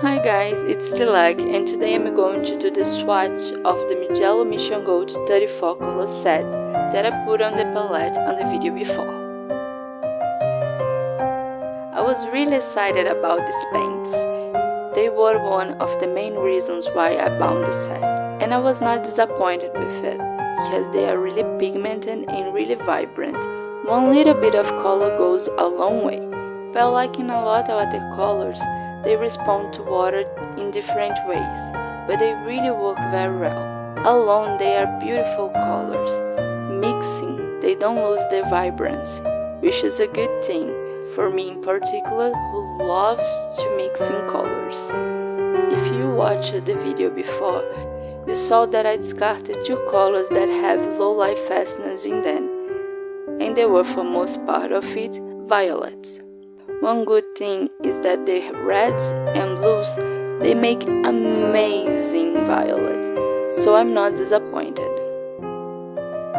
Hi guys, it's Lilac and today I'm going to do the swatch of the Mijello Mission Gold 34 color set that I put on the palette on the video before. I was really excited about these paints. They were one of the main reasons why I bought the set, and I was not disappointed with it because they are really pigmented and really vibrant. One little bit of color goes a long way, but like in a lot of watercolors, they respond to water in different ways, but they really work very well. Alone, they are beautiful colors. Mixing, they don't lose their vibrancy, which is a good thing for me in particular, who loves to mix in colors. If you watched the video before, you saw that I discarded two colors that have low light fastness in them, and they were for most part of it violets. One good thing is that the reds and blues, they make amazing violets, so I'm not disappointed.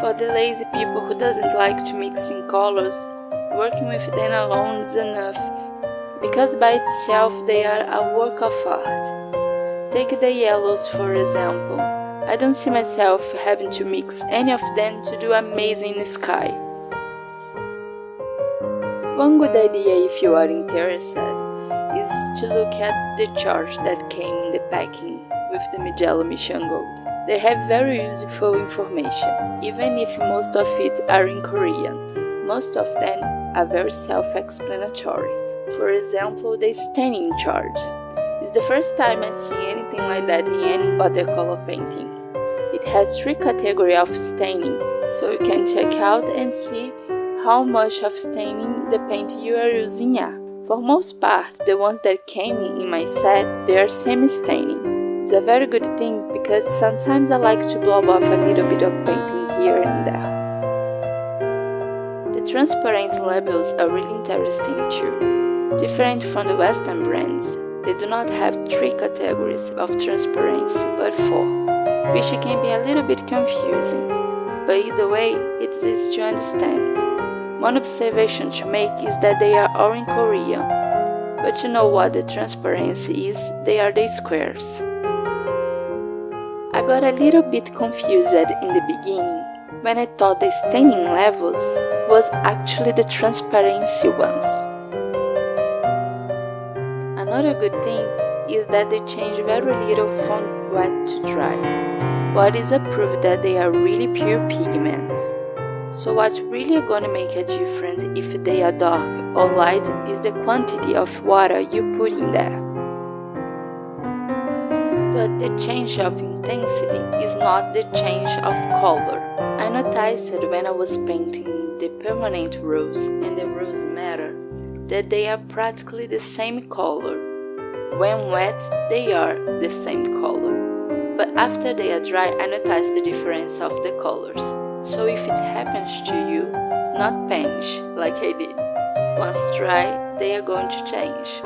For the lazy people who doesn't like to mix in colors, working with them alone is enough, because by itself they are a work of art. Take the yellows for example. I don't see myself having to mix any of them to do amazing sky. One good idea if you are interested is to look at the chart that came in the packing with the Mijello Mission Gold. They have very useful information, even if most of it are in Korean. Most of them are very self-explanatory. For example, the staining chart. It's the first time I see anything like that in any watercolor painting. It has 3 categories of staining, so you can check out and see how much of staining the paint you are using are. For most part, the ones that came in my set, they are semi-staining. It's a very good thing because sometimes I like to blow off a little bit of painting here and there. The transparent labels are really interesting too. Different from the Western brands, they do not have 3 categories of transparency but 4, which can be a little bit confusing, but either way, it's easy to understand. One observation to make is that they are all in Korean, but you know what the transparency is, they are the squares. I got a little bit confused in the beginning when I thought the staining levels was actually the transparency ones. Another good thing is that they change very little from wet to dry, what is a proof that they are really pure pigments. So what's really gonna make a difference if they are dark or light is the quantity of water you put in there. But the change of intensity is not the change of color. I noticed when I was painting the permanent rose and the rose madder that they are practically the same color. When wet, they are the same color. But after they are dry, I noticed the difference of the colors. So if it happens to you, not panic like I did. Once dry, they are going to change.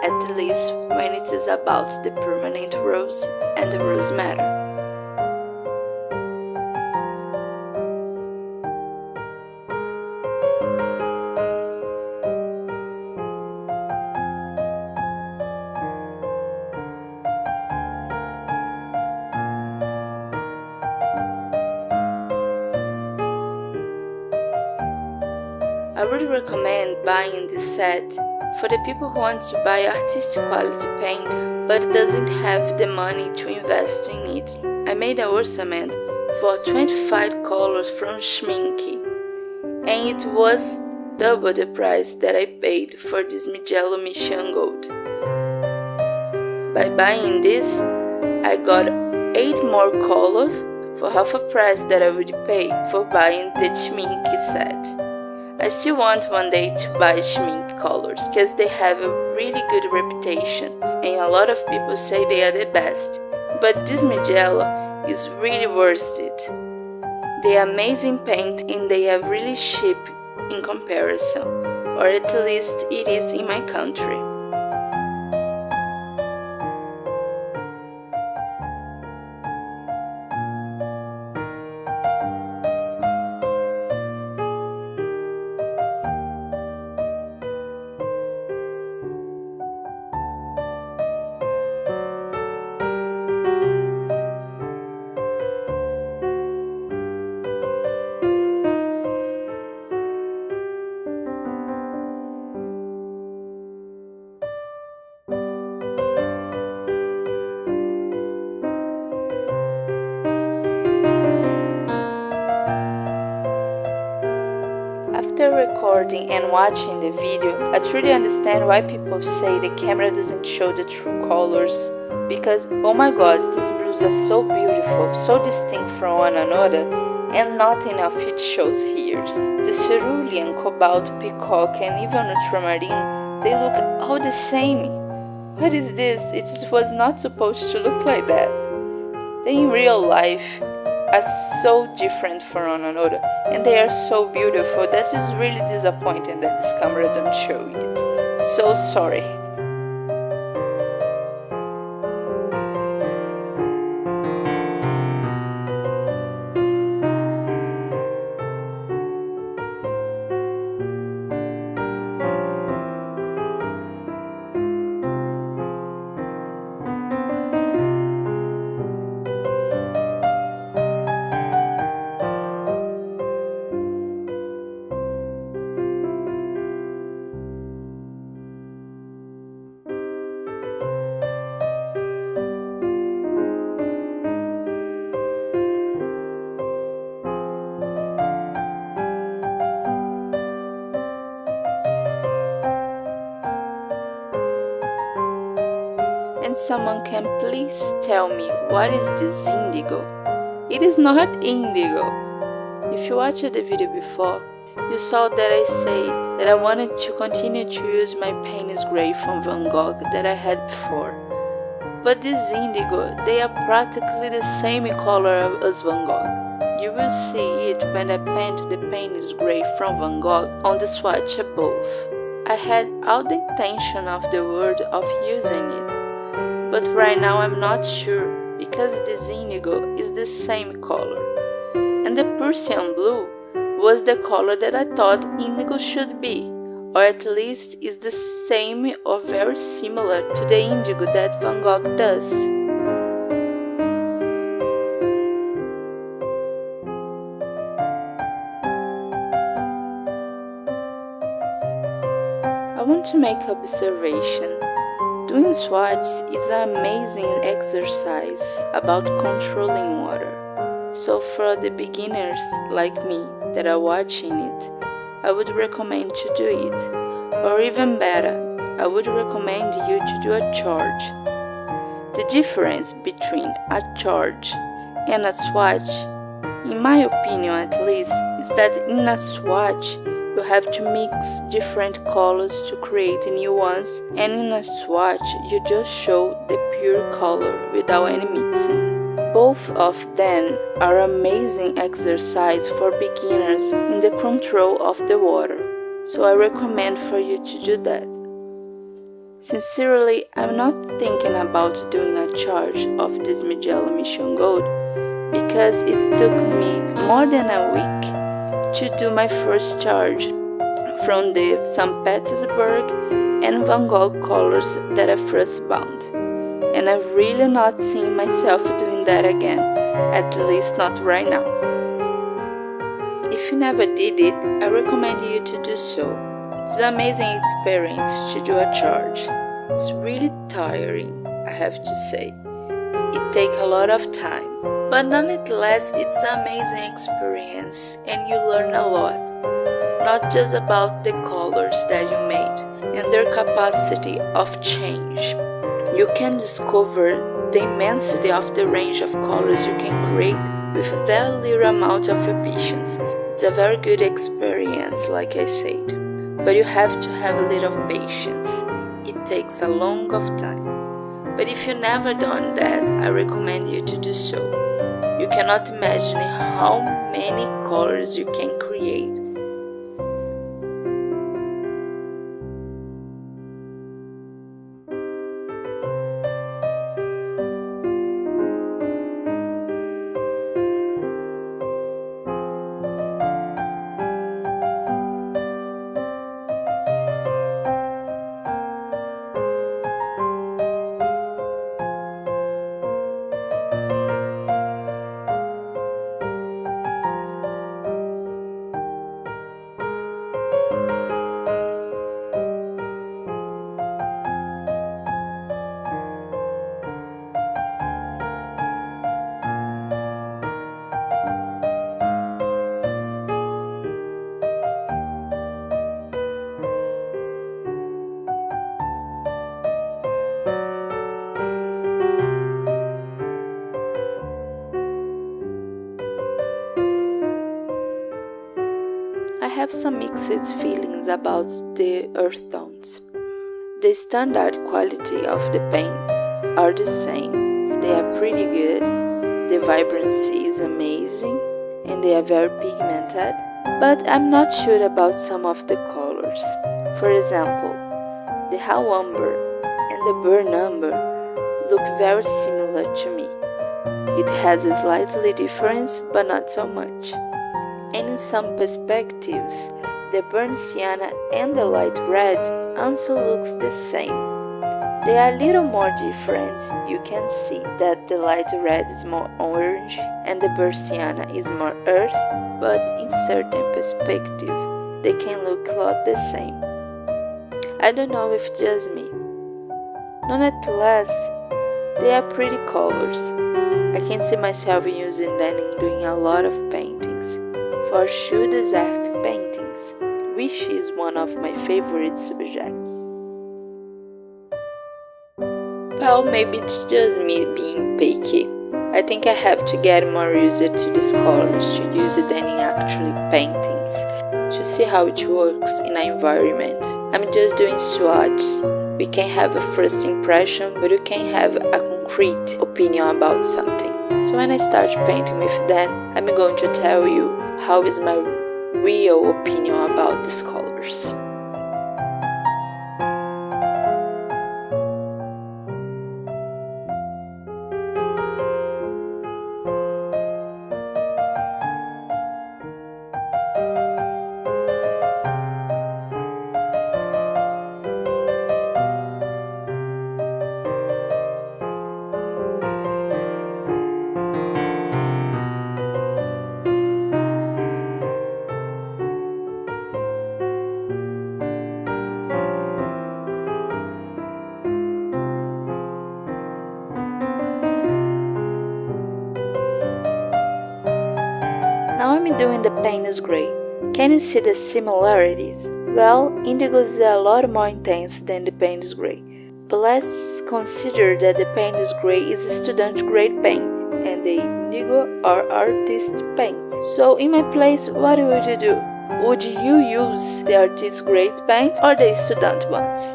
At least when it is about the permanent rose and the rose madder. I would recommend buying this set for the people who want to buy artistic quality paint but doesn't have the money to invest in it. I made an ornament for 25 colors from Schminke, and it was double the price that I paid for this Mijello Mission Gold. By buying this, I got 8 more colors for half a price that I would pay for buying the Schminke set. I still want one day to buy Schminke colors because they have a really good reputation and a lot of people say they are the best, but this Mijello is really worth it. They are amazing paint and they are really cheap in comparison, or at least it is in my country. recording and watching the video, I truly understand why people say the camera doesn't show the true colors. Because, oh my god, these blues are so beautiful, so distinct from one another, and not enough it shows here. The cerulean, cobalt, peacock, and even ultramarine, they look all the same. What is this? It was not supposed to look like that. They in real life are so different from one another, and they are so beautiful that is really disappointing that this camera don't show it. So sorry. And someone can please tell me what is this indigo? It is not indigo. If you watched the video before, you saw that I said that I wanted to continue to use my Payne's Gray from Van Gogh that I had before. But this indigo, they are practically the same color as Van Gogh. You will see it when I paint the Payne's Gray from Van Gogh on the swatch above. I had all the intention of the world of using it, but right now I'm not sure because this indigo is the same color. And the Persian blue was the color that I thought indigo should be, or at least is the same or very similar to the indigo that Van Gogh does. I want to make an observation. Doing swatches is an amazing exercise about controlling water. So for the beginners like me that are watching it, I would recommend to do it. Or even better, I would recommend you to do a charge. The difference between a charge and a swatch, in my opinion at least, is that in a swatch, you have to mix different colors to create new ones, and in a swatch you just show the pure color without any mixing. Both of them are amazing exercise for beginners in the control of the water, so I recommend for you to do that. Sincerely, I'm not thinking about doing a charge of this Mijello Mission Gold because it took me more than a week to do my first charge from the St. Petersburg and Van Gogh colors that I first bound, and I'm really not seeing myself doing that again, at least not right now. If you never did it, I recommend you to do so. It's an amazing experience to do a charge. It's really tiring, I have to say. It takes a lot of time. But nonetheless, it's an amazing experience and you learn a lot. Not just about the colors that you made and their capacity of change. You can discover the immensity of the range of colors you can create with a very little amount of patience. It's a very good experience, like I said. But you have to have a little patience. It takes a long of time. But if you've never done that, I recommend you to do so. You cannot imagine how many colors you can create. have some mixed feelings about the earth tones. The standard quality of the paints are the same. They are pretty good, the vibrancy is amazing, and they are very pigmented, but I'm not sure about some of the colors. For example, the raw umber and the burnt umber look very similar to me. It has a slightly difference, but not so much. And in some perspectives, the burnt sienna and the light red also looks the same. They are a little more different. You can see that the light red is more orange and the burnt sienna is more earth, but in certain perspective, they can look a lot the same. I don't know if it's just me. Nonetheless, they are pretty colors. I can see myself using them and doing a lot of paintings. For sure, desert paintings, which is one of my favorite subjects. Well, maybe it's just me being picky. I think I have to get more used to these colors to use them in actually paintings, to see how it works in an environment. I'm just doing swatches. We can have a first impression, but you can have a concrete opinion about something. So when I start painting with them, I'm going to tell you how is my real opinion about these colors. Now I'm doing the Payne's Gray. Can you see the similarities? Well, indigo is a lot more intense than the Payne's Gray. But let's consider that the Payne's Gray is a student grade paint and the indigo are artist paint. So in my place, what would you do? Would you use the artist grade paint or the student ones?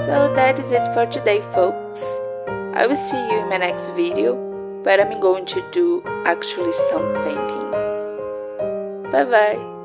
So that is it for today, folks. I will see you in my next video, but I'm going to do actually some painting. Bye bye!